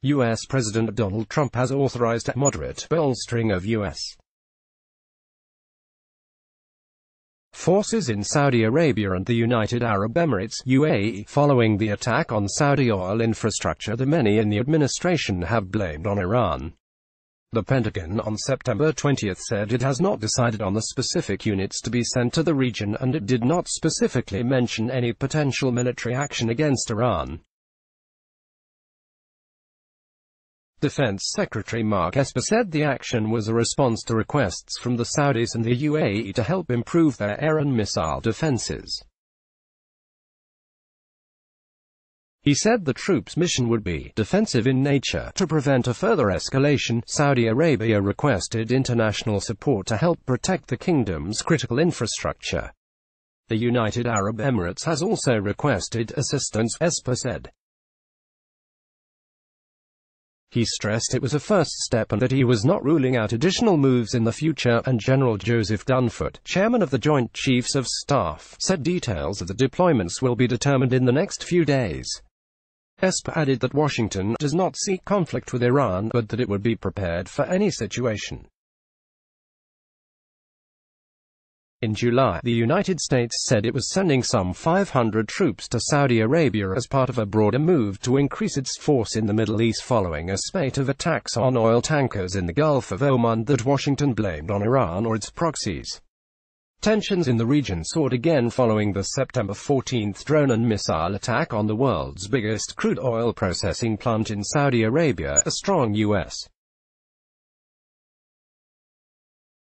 U.S. President Donald Trump has authorized a moderate bolstering of U.S. forces in Saudi Arabia and the United Arab Emirates (U.A.E.) following the attack on Saudi oil infrastructure that many in the administration have blamed on Iran. The Pentagon on September 20 said it has not decided on the specific units to be sent to the region, and it did not specifically mention any potential military action against Iran. Defense Secretary Mark Esper said the action was a response to requests from the Saudis and the U.A.E. to help improve their air and missile defenses. He said the troops' mission would be defensive in nature. To prevent a further escalation, Saudi Arabia requested international support to help protect the kingdom's critical infrastructure. The United Arab Emirates has also requested assistance, Esper said. He stressed it was a first step and that he was not ruling out additional moves in the future, and General Joseph Dunford, chairman of the Joint Chiefs of Staff, said details of the deployments will be determined in the next few days. Esper added that Washington does not seek conflict with Iran, but that it would be prepared for any situation. In July, the United States said it was sending some 500 troops to Saudi Arabia as part of a broader move to increase its force in the Middle East following a spate of attacks on oil tankers in the Gulf of Oman that Washington blamed on Iran or its proxies. Tensions in the region soared again following the September 14 drone and missile attack on the world's biggest crude oil processing plant in Saudi Arabia, a strong U.S.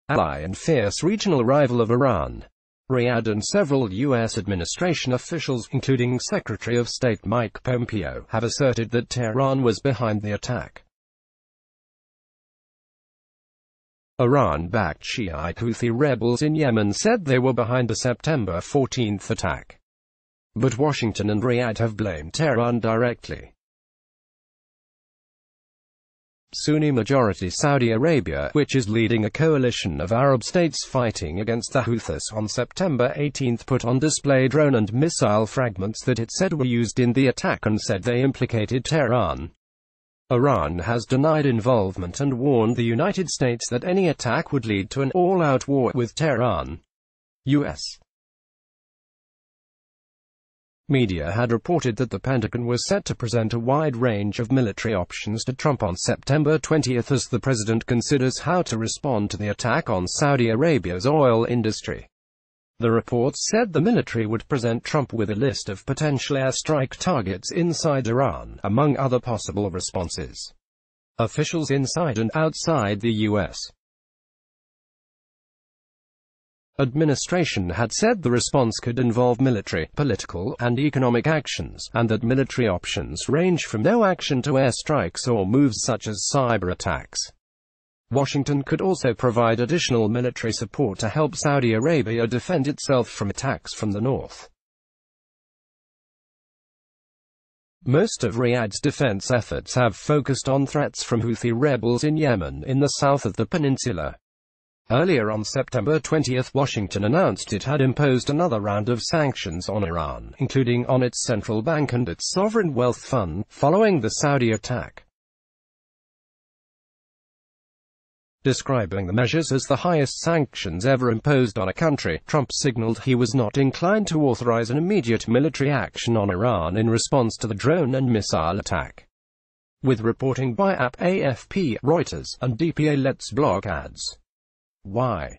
ally and fierce regional rival of Iran. Riyadh and several U.S. administration officials, including Secretary of State Mike Pompeo, have asserted that Tehran was behind the attack. Iran-backed Shiite Houthi rebels in Yemen said they were behind the September 14 attack. But Washington and Riyadh have blamed Tehran directly. Sunni-majority Saudi Arabia, which is leading a coalition of Arab states fighting against the Houthis, on September 18 put on display drone and missile fragments that it said were used in the attack and said they implicated Tehran. Iran has denied involvement and warned the United States that any attack would lead to an all-out war with Tehran. U.S. media had reported that the Pentagon was set to present a wide range of military options to Trump on September 20 as the president considers how to respond to the attack on Saudi Arabia's oil industry. The reports said the military would present Trump with a list of potential airstrike targets inside Iran, among other possible responses. Officials inside and outside the U.S. administration had said the response could involve military, political, and economic actions, and that military options range from no action to airstrikes or moves such as cyber attacks. Washington could also provide additional military support to help Saudi Arabia defend itself from attacks from the north. Most of Riyadh's defense efforts have focused on threats from Houthi rebels in Yemen, in the south of the peninsula. Earlier on September 20, Washington announced it had imposed another round of sanctions on Iran, including on its central bank and its sovereign wealth fund, following the Saudi attack. Describing the measures as the highest sanctions ever imposed on a country, Trump signaled he was not inclined to authorize an immediate military action on Iran in response to the drone and missile attack. With reporting by AFP, Reuters, and DPA. Let's block ads. Why?